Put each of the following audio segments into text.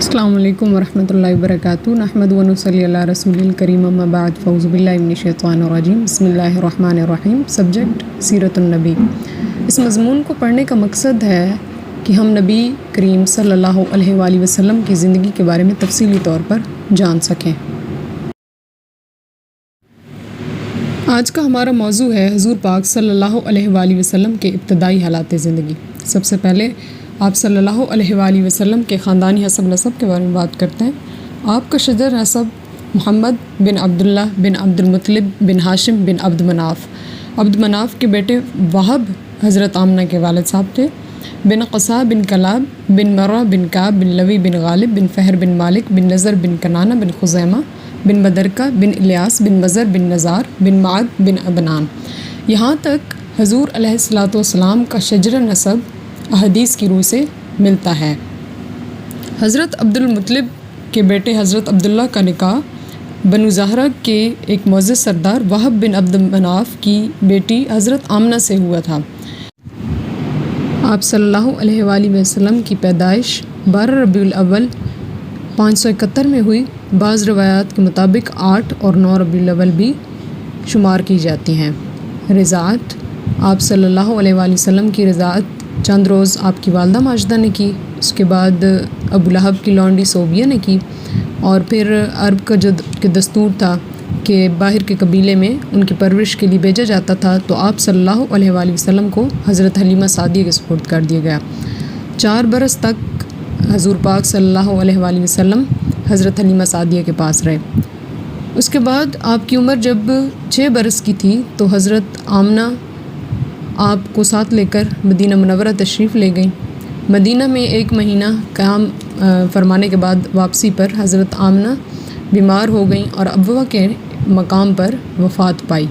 السلام علیکم ورحمۃ اللہ وبرکاتہ نحمد و نصلی علی رسول الکریم اما بعد فاعوذ باللہ من الشیطان الرجیم بسم اللہ الرحمن الرحیم۔ سبجیکٹ سیرت النبی۔ اس مضمون کو پڑھنے کا مقصد ہے کہ ہم نبی کریم صلی اللہ علیہ وآلہ وسلم کی زندگی کے بارے میں تفصیلی طور پر جان سکیں۔ آج کا ہمارا موضوع ہے حضور پاک صلی اللہ علیہ وآلہ وسلم کے ابتدائی حالات زندگی۔ سب سے پہلے آپ صلی اللہ علیہ وآلہ وسلم کے خاندانی حسب نسب کے بارے میں بات کرتے ہیں۔ آپ کا شجر نسب محمد بن عبداللہ بن عبد المطلب بن ہاشم بن عبد مناف۔ عبد مناف کے بیٹے وہب حضرت آمنہ کے والد صاحب تھے۔ بن قصا بن کلاب بن مرہ بن کعب بن لوی بن غالب بن فہر بن مالک بن نظر بن کنانہ بن خزیمہ بن بدرکہ بن الیاس بن مزر بن نزار بن معد بن عدنان۔ یہاں تک حضور علیہ الصلوۃ والسلام کا شجر نسب احادیث کی روح سے ملتا ہے۔ حضرت عبد المطلب کے بیٹے حضرت عبداللہ کا نکاح بنو زہرہ کے ایک معزز سردار وہب بن عبد مناف کی بیٹی حضرت آمنہ سے ہوا تھا۔ آپ صلی اللہ علیہ وآلہ وسلم کی پیدائش 12 ربیع الاول 571 میں ہوئی۔ بعض روایات کے مطابق 8 اور 9 ربیع الاول بھی شمار کی جاتی ہیں۔ رضاعت، آپ صلی اللہ علیہ وآلہ وسلم کی رضاعت چند روز آپ کی والدہ ماجدہ نے کی، اس کے بعد ابو لہب کی لونڈی صوبیہ نے کی، اور پھر عرب کا جو دستور تھا کہ باہر کے قبیلے میں ان کی پرورش کے لیے بھیجا جاتا تھا، تو آپ صلی اللہ علیہ وآلہ وسلم کو حضرت حلیمہ سعدیہ کے سپرد کر دیا گیا۔ 4 برس تک حضور پاک صلی اللہ علیہ وآلہ وسلم حضرت حلیمہ سعدیہ کے پاس رہے۔ اس کے بعد آپ کی عمر جب 6 برس کی تھی تو حضرت آمنہ آپ کو ساتھ لے کر مدینہ منورہ تشریف لے گئیں۔ مدینہ میں 1 مہینہ قیام فرمانے کے بعد واپسی پر حضرت آمنہ بیمار ہو گئیں اور ابوا کے مقام پر وفات پائی۔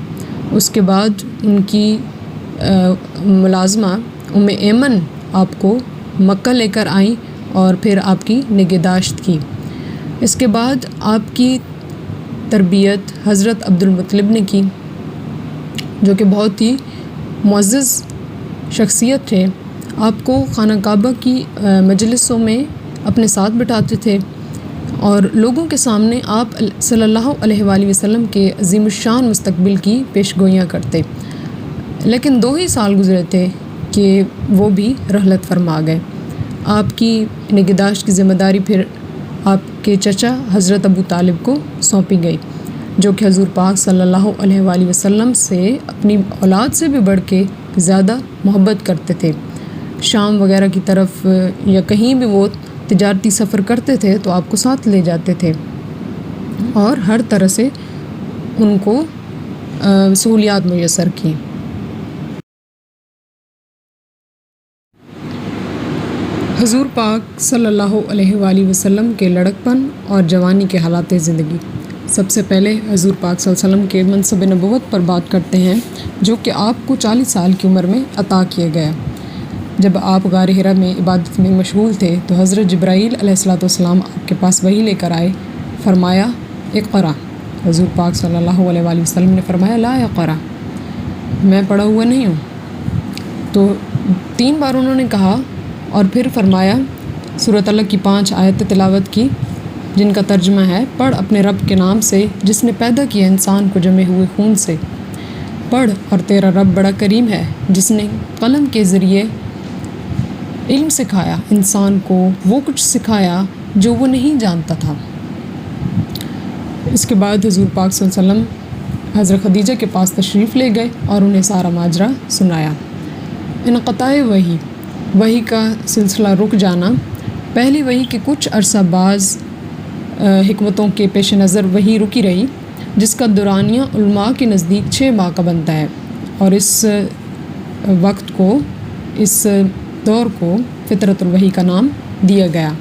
اس کے بعد ان کی ملازمہ ایمن آپ کو مکہ لے کر آئیں اور پھر آپ کی نگہداشت کی۔ اس کے بعد آپ کی تربیت حضرت عبد المطلب نے کی، جو کہ بہت ہی معزز شخصیت تھے۔ آپ کو خانہ کعبہ کی مجلسوں میں اپنے ساتھ بٹھاتے تھے اور لوگوں کے سامنے آپ صلی اللہ علیہ وآلہ وسلم کے عظیم الشان مستقبل کی پیشگوئیاں کرتے۔ لیکن 2 ہی سال گزرے تھے کہ وہ بھی رحلت فرما گئے۔ آپ کی نگہداشت کی ذمہ داری پھر آپ کے چچا حضرت ابو طالب کو سونپی گئی، جو کہ حضور پاک صلی اللہ علیہ وآلہ وسلم سے اپنی اولاد سے بھی بڑھ کے زیادہ محبت کرتے تھے۔ شام وغیرہ کی طرف یا کہیں بھی وہ تجارتی سفر کرتے تھے تو آپ کو ساتھ لے جاتے تھے اور ہر طرح سے ان کو سہولیات میسر کی۔ حضور پاک صلی اللہ علیہ وآلہ وسلم کے لڑکپن اور جوانی کے حالات زندگی۔ سب سے پہلے حضور پاک صلی اللہ علیہ وسلم کے منصب نبوت پر بات کرتے ہیں، جو کہ آپ کو 40 سال کی عمر میں عطا کیا گیا۔ جب آپ غار حرا میں عبادت میں مشغول تھے تو حضرت جبرائیل علیہ الصلوۃ والسلام آپ کے پاس وحی لے کر آئے۔ فرمایا اقرا۔ حضور پاک صلی اللہ علیہ وآلہ وسلم نے فرمایا لا اقرا، میں پڑھا ہوا نہیں ہوں۔ تو 3 بار انہوں نے کہا اور پھر فرمایا سورۃ الگ کی 5 آیت تلاوت کی، جن کا ترجمہ ہے پڑھ اپنے رب کے نام سے جس نے پیدا کیا انسان کو جمے ہوئے خون سے۔ پڑھ اور تیرا رب بڑا کریم ہے جس نے قلم کے ذریعے علم سکھایا، انسان کو وہ کچھ سکھایا جو وہ نہیں جانتا تھا۔ اس کے بعد حضور پاک صلی اللہ علیہ وسلم حضرت خدیجہ کے پاس تشریف لے گئے اور انہیں سارا ماجرا سنایا۔ انقطاع وحی کا سلسلہ رک جانا۔ پہلی وحی کے کچھ عرصہ بعض حکمتوں کے پیش نظر وحی رکی رہی، جس کا دورانیہ علماء کے نزدیک 6 ماہ کا بنتا ہے، اور اس وقت کو، اس دور کو فطرت الوحی کا نام دیا گیا۔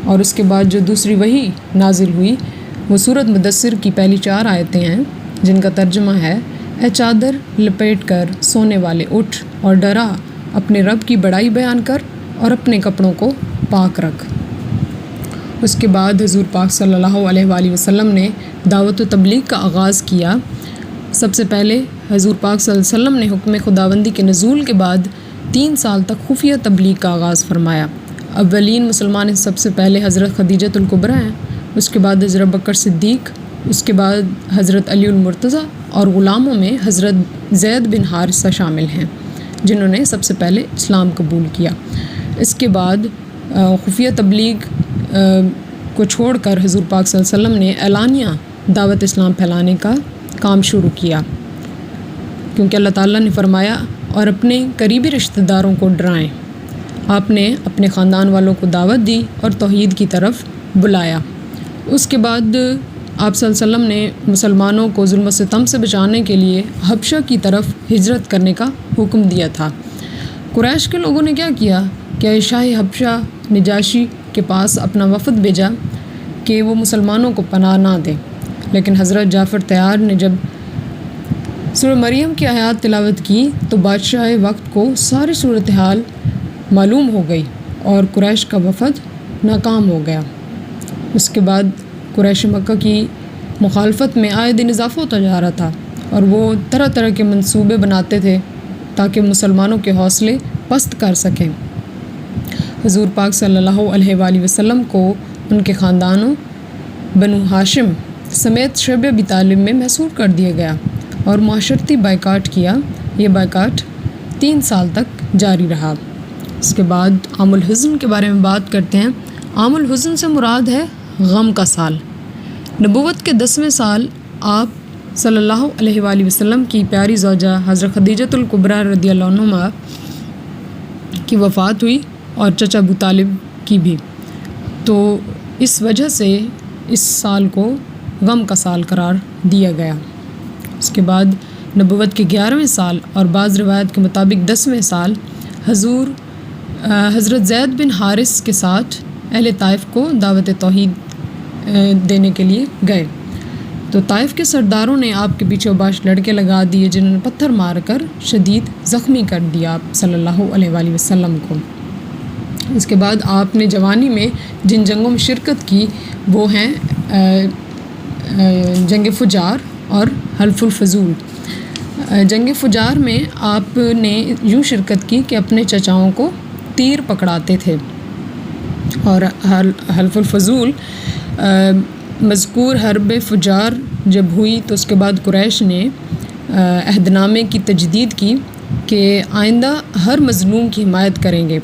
اور اس کے بعد جو دوسری وحی نازل ہوئی وہ سورۃ مدثر کی پہلی 4 آیتیں ہیں، جن کا ترجمہ ہے اے چادر لپیٹ کر سونے والے اٹھ اور ڈرا، اپنے رب کی بڑائی بیان کر اور اپنے کپڑوں کو پاک رکھ۔ اس کے بعد حضور پاک صلی اللہ علیہ وآلہ وسلم نے دعوت و تبلیغ کا آغاز کیا۔ سب سے پہلے حضور پاک صلی اللہ علیہ وسلم نے حکم خداوندی کے نزول کے بعد 3 سال تک خفیہ تبلیغ کا آغاز فرمایا۔ اولین مسلمان سب سے پہلے حضرت خدیجۃ الکبریٰ ہیں، اس کے بعد حضرت بکر صدیق، اس کے بعد حضرت علی المرتضیٰ، اور غلاموں میں حضرت زید بن حارثہ شامل ہیں جنہوں نے سب سے پہلے اسلام قبول کیا۔ اس کے بعد خفیہ تبلیغ کو چھوڑ کر حضور پاک صلی اللہ علیہ وسلم نے اعلانیہ دعوت اسلام پھیلانے کا کام شروع کیا، کیونکہ اللہ تعالیٰ نے فرمایا اور اپنے قریبی رشتہ داروں کو ڈرائیں۔ آپ نے اپنے خاندان والوں کو دعوت دی اور توحید کی طرف بلایا۔ اس کے بعد آپ صلی اللہ علیہ وسلم نے مسلمانوں کو ظلم و ستم سے بچانے کے لیے حبشہ کی طرف ہجرت کرنے کا حکم دیا تھا۔ قریش کے لوگوں نے کیا کیا کہ شاہ حبشہ نجاشی کے پاس اپنا وفد بھیجا کہ وہ مسلمانوں کو پناہ نہ دیں، لیکن حضرت جعفر طیار نے جب سورہ مریم کی آیات تلاوت کی تو بادشاہ وقت کو ساری صورتحال معلوم ہو گئی اور قریش کا وفد ناکام ہو گیا۔ اس کے بعد قریش مکہ کی مخالفت میں آئے دن اضافہ ہوتا جا رہا تھا اور وہ طرح طرح کے منصوبے بناتے تھے تاکہ مسلمانوں کے حوصلے پست کر سکیں۔ حضور پاک صلی اللہ علیہ وآلہ وسلم کو ان کے خاندانوں بنو ہاشم سمیت شعب ابی طالب میں محصور کر دیا گیا اور معاشرتی بائیکاٹ کیا۔ یہ بائیکاٹ 3 سال تک جاری رہا۔ اس کے بعد عام الحزن کے بارے میں بات کرتے ہیں۔ عام الحزن سے مراد ہے غم کا سال۔ نبوت کے 10ویں سال آپ صلی اللہ علیہ وآلہ وسلم کی پیاری زوجہ حضرت خدیجۃ الکبریٰ رضی اللہ عنہا کی وفات ہوئی اور چچا ابو طالب کی بھی، تو اس وجہ سے اس سال کو غم کا سال قرار دیا گیا۔ اس کے بعد نبوت کے 11ویں سال اور بعض روایت کے مطابق 10ویں سال حضرت زید بن حارث کے ساتھ اہل طائف کو دعوت توحید دینے کے لیے گئے، تو طائف کے سرداروں نے آپ کے پیچھے باش لڑکے لگا دیے جنہوں نے پتھر مار کر شدید زخمی کر دیا آپ صلی اللہ علیہ وآلہ وسلم کو۔ اس کے بعد آپ نے جوانی میں جن جنگوں میں شرکت کی وہ ہیں جنگ فجار اور حلف الفضول۔ جنگ فجار میں آپ نے یوں شرکت کی کہ اپنے چچاؤں کو تیر پکڑاتے تھے، اور حلف الفضول مذکور حرب فجار جب ہوئی تو اس کے بعد قریش نے عہد نامے کی تجدید کی کہ آئندہ ہر مظلوم کی حمایت کریں گے،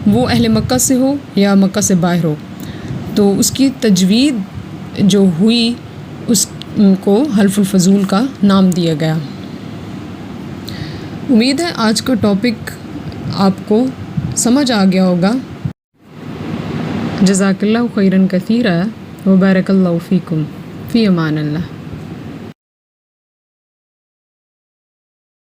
وہ اہل مکہ سے ہو یا مکہ سے باہر ہو، تو اس کی تجوید جو ہوئی اس کو حلف الفضول کا نام دیا گیا۔ امید ہے آج کا ٹاپک آپ کو سمجھ آ گیا ہوگا۔ جزاک اللہ خیرا کثیرا وبارک اللہ فیکم، فی امان اللہ۔